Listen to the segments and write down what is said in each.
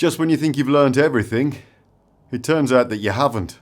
Just when you think you've learnt everything, it turns out that you haven't.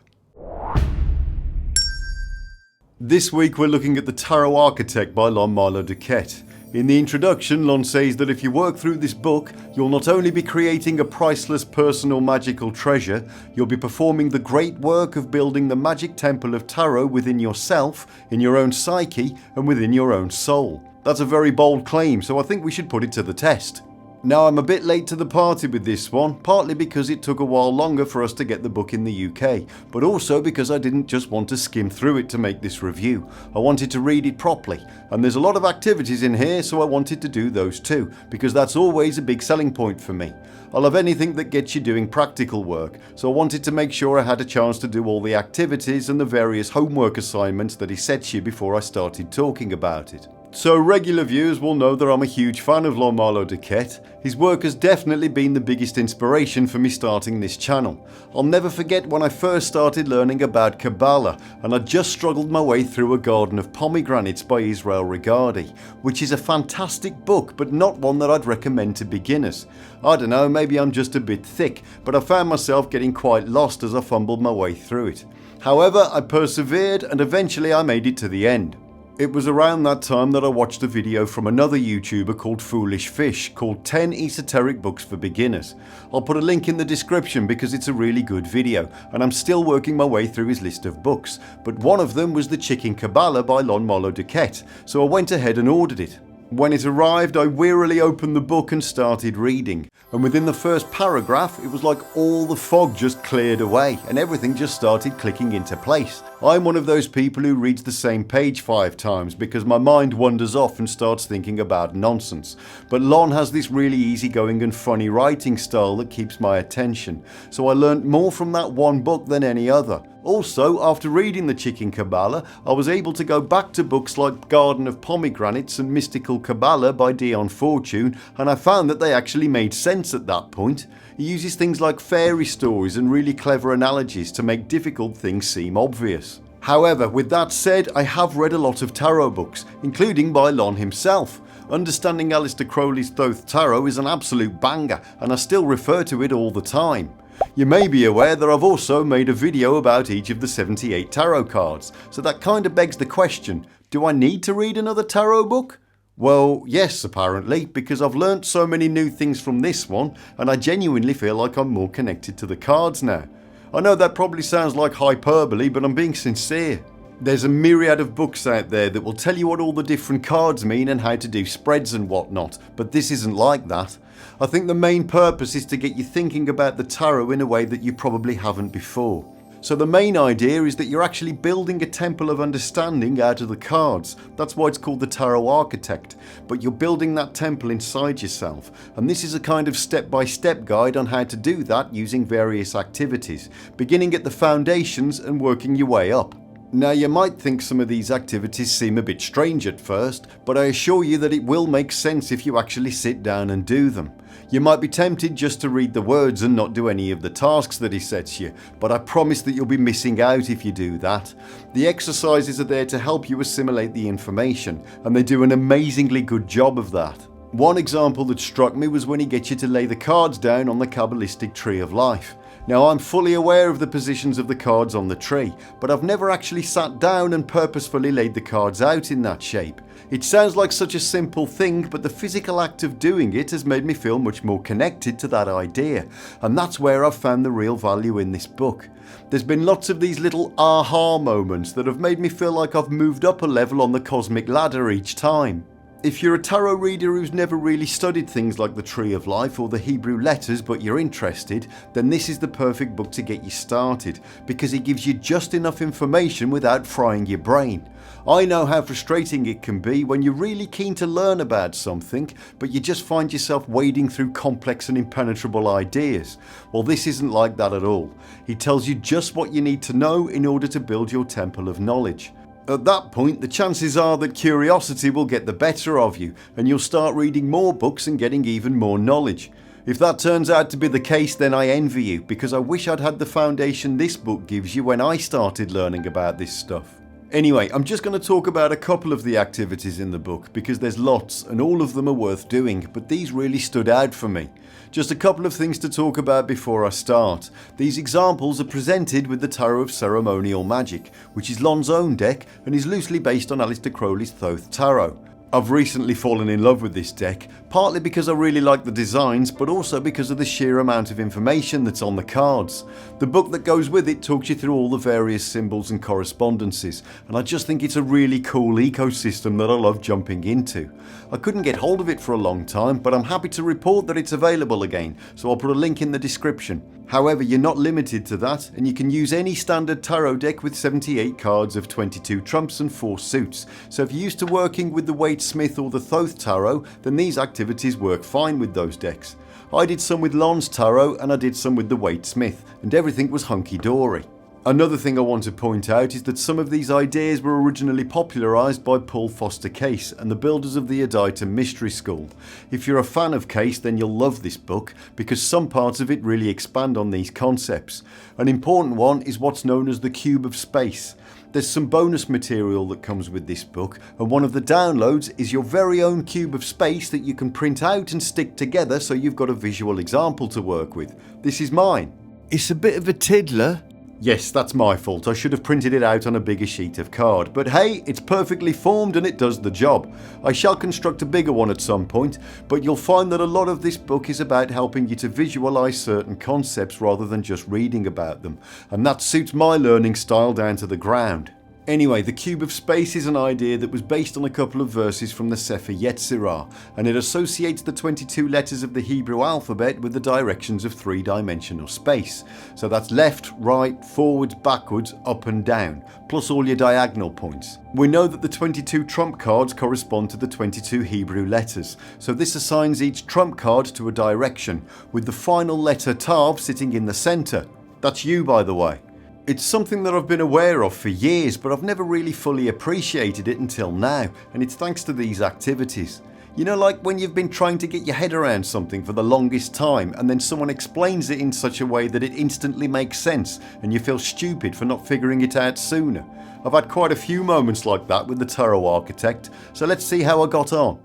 This week we're looking at the Tarot Architect by Lon Milo DuQuette. In the introduction, Lon says that if you work through this book, you'll not only be creating a priceless personal magical treasure, you'll be performing the great work of building the magic temple of tarot within yourself, in your own psyche, and within your own soul. That's a very bold claim, so I think we should put it to the test. Now, I'm a bit late to the party with this one, partly because it took a while longer for us to get the book in the UK, but also because I didn't just want to skim through it to make this review. I wanted to read it properly, and there's a lot of activities in here, so I wanted to do those too, because that's always a big selling point for me. I love anything that gets you doing practical work, so I wanted to make sure I had a chance to do all the activities and the various homework assignments that he sets you before I started talking about it. So regular viewers will know that I'm a huge fan of Lon Milo DuQuette. His work has definitely been the biggest inspiration for me starting this channel. I'll never forget when I first started learning about Qabalah, and I just struggled my way through A Garden of Pomegranates by Israel Regardie, which is a fantastic book but not one that I'd recommend to beginners. I don't know, maybe I'm just a bit thick, but I found myself getting quite lost as I fumbled my way through it. However, I persevered and eventually I made it to the end. It was around that time that I watched a video from another YouTuber called Foolish Fish called 10 Esoteric Books for Beginners. I'll put a link in the description because it's a really good video and I'm still working my way through his list of books, but one of them was The Chicken Qabalah by Lon Milo DuQuette, so I went ahead and ordered it. When it arrived, I wearily opened the book and started reading, and within the first paragraph it was like all the fog just cleared away and everything just started clicking into place. I'm one of those people who reads the same page 5 times because my mind wanders off and starts thinking about nonsense, but Lon has this really easygoing and funny writing style that keeps my attention, so I learnt more from that one book than any other. Also, after reading The Chicken Qabalah, I was able to go back to books like Garden of Pomegranates and Mystical Qabalah by Dion Fortune, and I found that they actually made sense at that point. He uses things like fairy stories and really clever analogies to make difficult things seem obvious. However, with that said, I have read a lot of tarot books, including by Lon himself. Understanding Aleister Crowley's Thoth Tarot is an absolute banger, and I still refer to it all the time. You may be aware that I've also made a video about each of the 78 tarot cards, so that kind of begs the question, do I need to read another tarot book? Well, yes, apparently, because I've learnt so many new things from this one, and I genuinely feel like I'm more connected to the cards now. I know that probably sounds like hyperbole, but I'm being sincere. There's a myriad of books out there that will tell you what all the different cards mean and how to do spreads and whatnot, but this isn't like that. I think the main purpose is to get you thinking about the tarot in a way that you probably haven't before. So the main idea is that you're actually building a temple of understanding out of the cards. That's why it's called the Tarot Architect, but you're building that temple inside yourself, and this is a kind of step-by-step guide on how to do that using various activities, beginning at the foundations and working your way up. Now, you might think some of these activities seem a bit strange at first, but I assure you that it will make sense if you actually sit down and do them. You might be tempted just to read the words and not do any of the tasks that he sets you, but I promise that you'll be missing out if you do that. The exercises are there to help you assimilate the information, and they do an amazingly good job of that. One example that struck me was when he gets you to lay the cards down on the Kabbalistic Tree of Life. Now, I'm fully aware of the positions of the cards on the tree, but I've never actually sat down and purposefully laid the cards out in that shape. It sounds like such a simple thing, but the physical act of doing it has made me feel much more connected to that idea, and that's where I've found the real value in this book. There's been lots of these little aha moments that have made me feel like I've moved up a level on the cosmic ladder each time. If you're a tarot reader who's never really studied things like the Tree of Life or the Hebrew letters but you're interested, then this is the perfect book to get you started, because it gives you just enough information without frying your brain. I know how frustrating it can be when you're really keen to learn about something, but you just find yourself wading through complex and impenetrable ideas. Well, this isn't like that at all. He tells you just what you need to know in order to build your temple of knowledge. At that point, the chances are that curiosity will get the better of you, and you'll start reading more books and getting even more knowledge. If that turns out to be the case, then I envy you, because I wish I'd had the foundation this book gives you when I started learning about this stuff. Anyway, I'm just going to talk about a couple of the activities in the book because there's lots and all of them are worth doing, but these really stood out for me. Just a couple of things to talk about before I start. These examples are presented with the Tarot of Ceremonial Magic, which is Lon's own deck and is loosely based on Aleister Crowley's Thoth Tarot. I've recently fallen in love with this deck, partly because I really like the designs, but also because of the sheer amount of information that's on the cards. The book that goes with it talks you through all the various symbols and correspondences, and I just think it's a really cool ecosystem that I love jumping into. I couldn't get hold of it for a long time, but I'm happy to report that it's available again, so I'll put a link in the description. However, you're not limited to that, and you can use any standard tarot deck with 78 cards of 22 trumps and 4 suits. So if you're used to working with the Waite Smith or the Thoth Tarot, then these activities work fine with those decks. I did some with Lon's Tarot and I did some with the Waite Smith, and everything was hunky-dory. Another thing I want to point out is that some of these ideas were originally popularised by Paul Foster Case and the builders of the Advaita Mystery School. If you're a fan of Case, then you'll love this book because some parts of it really expand on these concepts. An important one is what's known as the Cube of Space. There's some bonus material that comes with this book, and one of the downloads is your very own cube of space that you can print out and stick together so you've got a visual example to work with. This is mine. It's a bit of a tiddler. Yes, that's my fault. I should have printed it out on a bigger sheet of card. But hey, it's perfectly formed and it does the job. I shall construct a bigger one at some point, but you'll find that a lot of this book is about helping you to visualise certain concepts rather than just reading about them. And that suits my learning style down to the ground. Anyway, the Cube of Space is an idea that was based on a couple of verses from the Sefer Yetzirah, and it associates the 22 letters of the Hebrew alphabet with the directions of three-dimensional space. So that's left, right, forwards, backwards, up and down, plus all your diagonal points. We know that the 22 trump cards correspond to the 22 Hebrew letters, so this assigns each trump card to a direction, with the final letter Tav sitting in the centre. That's you, by the way. It's something that I've been aware of for years, but I've never really fully appreciated it until now, and it's thanks to these activities. You know, like when you've been trying to get your head around something for the longest time and then someone explains it in such a way that it instantly makes sense and you feel stupid for not figuring it out sooner. I've had quite a few moments like that with the Tarot Architect, so let's see how I got on.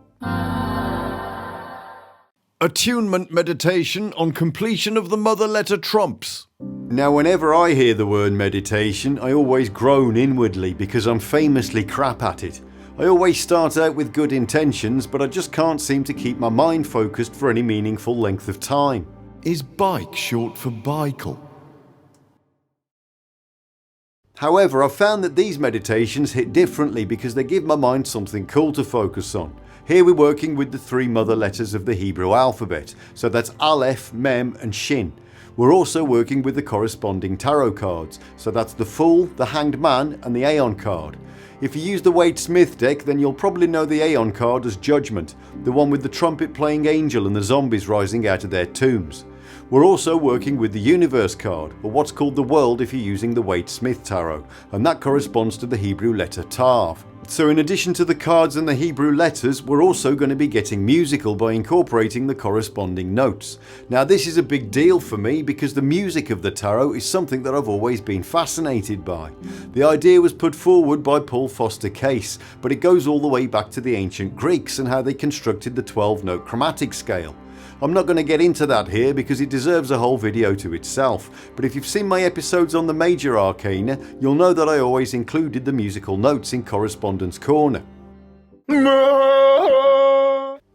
Attunement meditation on completion of the mother letter trumps. Now, whenever I hear the word meditation, I always groan inwardly because I'm famously crap at it. I always start out with good intentions, but I just can't seem to keep my mind focused for any meaningful length of time. Is bike short for bicycle? However, I've found that these meditations hit differently because they give my mind something cool to focus on. Here we're working with the 3 mother letters of the Hebrew alphabet, so that's Aleph, Mem and Shin. We're also working with the corresponding tarot cards, so that's the Fool, the Hanged Man and the Aeon card. If you use the Waite Smith deck, then you'll probably know the Aeon card as Judgment, the one with the trumpet playing angel and the zombies rising out of their tombs. We're also working with the Universe card, or what's called the World if you're using the Waite Smith tarot, and that corresponds to the Hebrew letter Tav. So in addition to the cards and the Hebrew letters, we're also going to be getting musical by incorporating the corresponding notes. Now this is a big deal for me because the music of the tarot is something that I've always been fascinated by. The idea was put forward by Paul Foster Case, but it goes all the way back to the ancient Greeks and how they constructed the 12-note chromatic scale. I'm not going to get into that here because it deserves a whole video to itself, but if you've seen my episodes on the major arcana, you'll know that I always included the musical notes in Correspondence Corner.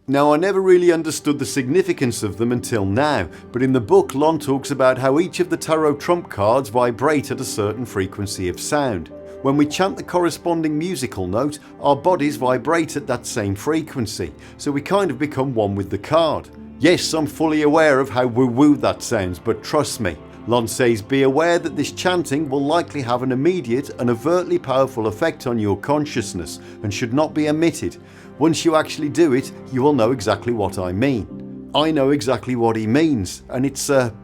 Now, I never really understood the significance of them until now, but in the book Lon talks about how each of the tarot trump cards vibrate at a certain frequency of sound. When we chant the corresponding musical note, our bodies vibrate at that same frequency, so we kind of become one with the card. Yes, I'm fully aware of how woo-woo that sounds, but trust me, Lon says be aware that this chanting will likely have an immediate and overtly powerful effect on your consciousness and should not be omitted. Once you actually do it, you will know exactly what I mean. I know exactly what he means, and it's a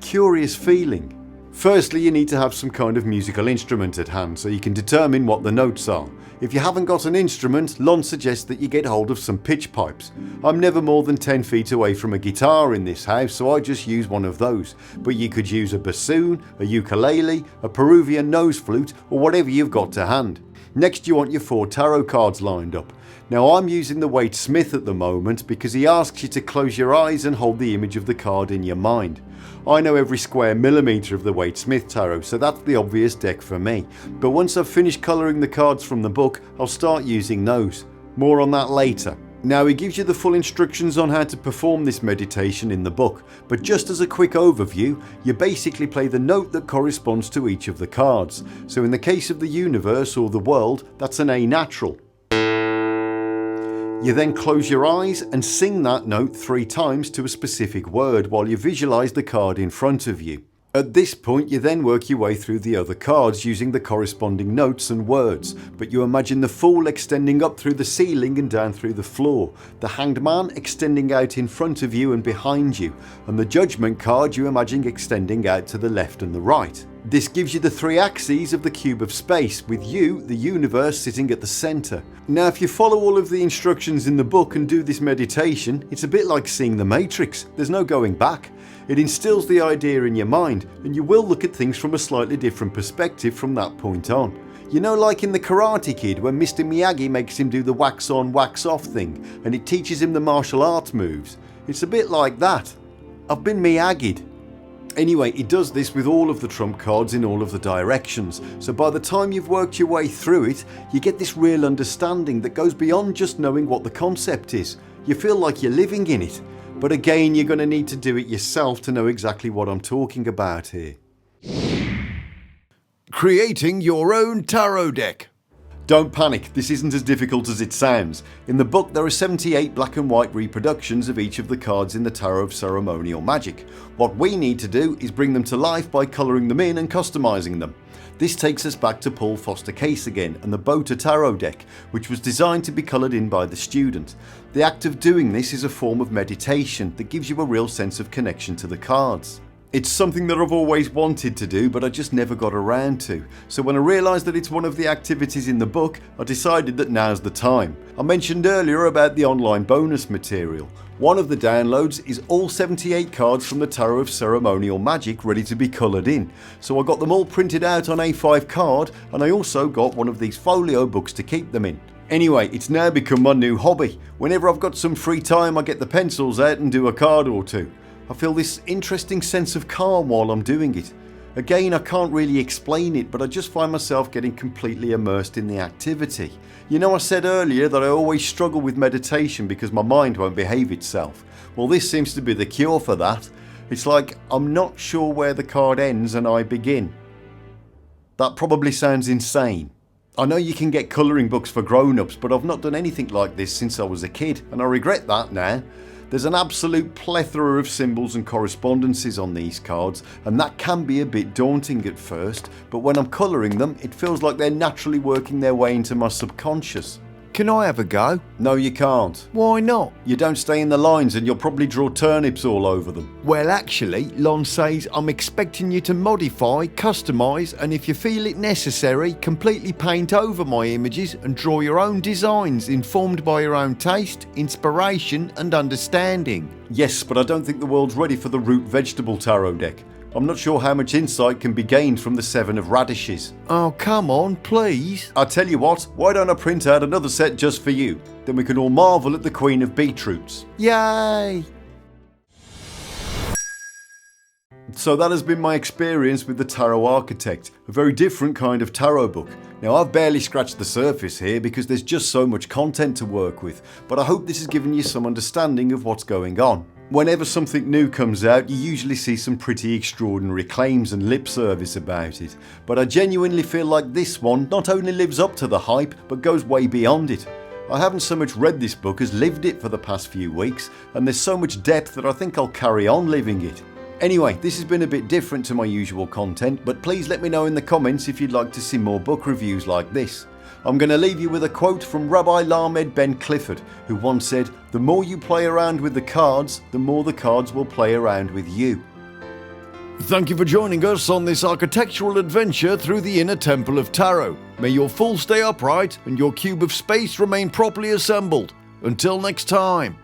curious feeling. Firstly, you need to have some kind of musical instrument at hand so you can determine what the notes are. If you haven't got an instrument, Lon suggests that you get hold of some pitch pipes. I'm never more than 10 feet away from a guitar in this house, so I just use one of those. But you could use a bassoon, a ukulele, a Peruvian nose flute, or whatever you've got to hand. Next, you want your 4 tarot cards lined up. Now, I'm using the Waite Smith at the moment because he asks you to close your eyes and hold the image of the card in your mind. I know every square millimetre of the Waite Smith tarot, so that's the obvious deck for me. But once I've finished colouring the cards from the book, I'll start using those. More on that later. Now, he gives you the full instructions on how to perform this meditation in the book, but just as a quick overview, you basically play the note that corresponds to each of the cards. So in the case of the universe or the world, that's an A natural. You then close your eyes and sing that note 3 times to a specific word while you visualise the card in front of you. At this point, you then work your way through the other cards using the corresponding notes and words, but you imagine the Fool extending up through the ceiling and down through the floor, the Hanged Man extending out in front of you and behind you, and the Judgment card you imagine extending out to the left and the right. This gives you the 3 axes of the cube of space, with you, the universe, sitting at the centre. Now, if you follow all of the instructions in the book and do this meditation, it's a bit like seeing the Matrix. There's no going back. It instills the idea in your mind, and you will look at things from a slightly different perspective from that point on. You know, like in The Karate Kid, when Mr. Miyagi makes him do the wax on, wax off thing, and it teaches him the martial arts moves. It's a bit like that. I've been Miyagi'd. Anyway, it does this with all of the trump cards in all of the directions, so by the time you've worked your way through it, you get this real understanding that goes beyond just knowing what the concept is. You feel like you're living in it. But again, you're going to need to do it yourself to know exactly what I'm talking about here. Creating your own tarot deck. Don't panic, this isn't as difficult as it sounds. In the book there are 78 black and white reproductions of each of the cards in the Tarot of Ceremonial Magic. What we need to do is bring them to life by colouring them in and customising them. This takes us back to Paul Foster Case again and the Bota Tarot deck, which was designed to be coloured in by the student. The act of doing this is a form of meditation that gives you a real sense of connection to the cards. It's something that I've always wanted to do, but I just never got around to. So when I realised that it's one of the activities in the book, I decided that now's the time. I mentioned earlier about the online bonus material. One of the downloads is all 78 cards from the Tarot of Ceremonial Magic ready to be coloured in. So I got them all printed out on A5 card, and I also got one of these folio books to keep them in. Anyway, it's now become my new hobby. Whenever I've got some free time, I get the pencils out and do a card or two. I feel this interesting sense of calm while I'm doing it. Again, I can't really explain it, but I just find myself getting completely immersed in the activity. You know, I said earlier that I always struggle with meditation because my mind won't behave itself. Well, this seems to be the cure for that. It's like I'm not sure where the card ends and I begin. That probably sounds insane. I know you can get colouring books for grown-ups, but I've not done anything like this since I was a kid, and I regret that now. There's an absolute plethora of symbols and correspondences on these cards, and that can be a bit daunting at first, but when I'm colouring them, it feels like they're naturally working their way into my subconscious. Can I have a go? No, you can't. Why not? You don't stay in the lines and you'll probably draw turnips all over them. Well, actually, Lon says I'm expecting you to modify, customise, and if you feel it necessary, completely paint over my images and draw your own designs informed by your own taste, inspiration and understanding. Yes, but I don't think the world's ready for the root vegetable tarot deck. I'm not sure how much insight can be gained from the 7 of radishes. Oh, come on, please. I tell you what, why don't I print out another set just for you? Then we can all marvel at the Queen of Beetroots. Yay! So that has been my experience with the Tarot Architect, a very different kind of tarot book. Now, I've barely scratched the surface here because there's just so much content to work with, but I hope this has given you some understanding of what's going on. Whenever something new comes out, you usually see some pretty extraordinary claims and lip service about it, but I genuinely feel like this one not only lives up to the hype, but goes way beyond it. I haven't so much read this book as lived it for the past few weeks, and there's so much depth that I think I'll carry on living it. Anyway, this has been a bit different to my usual content, but please let me know in the comments if you'd like to see more book reviews like this. I'm going to leave you with a quote from Rabbi Lamed Ben Clifford, who once said, "The more you play around with the cards, the more the cards will play around with you." Thank you for joining us on this architectural adventure through the inner temple of Tarot. May your fool stay upright and your cube of space remain properly assembled. Until next time.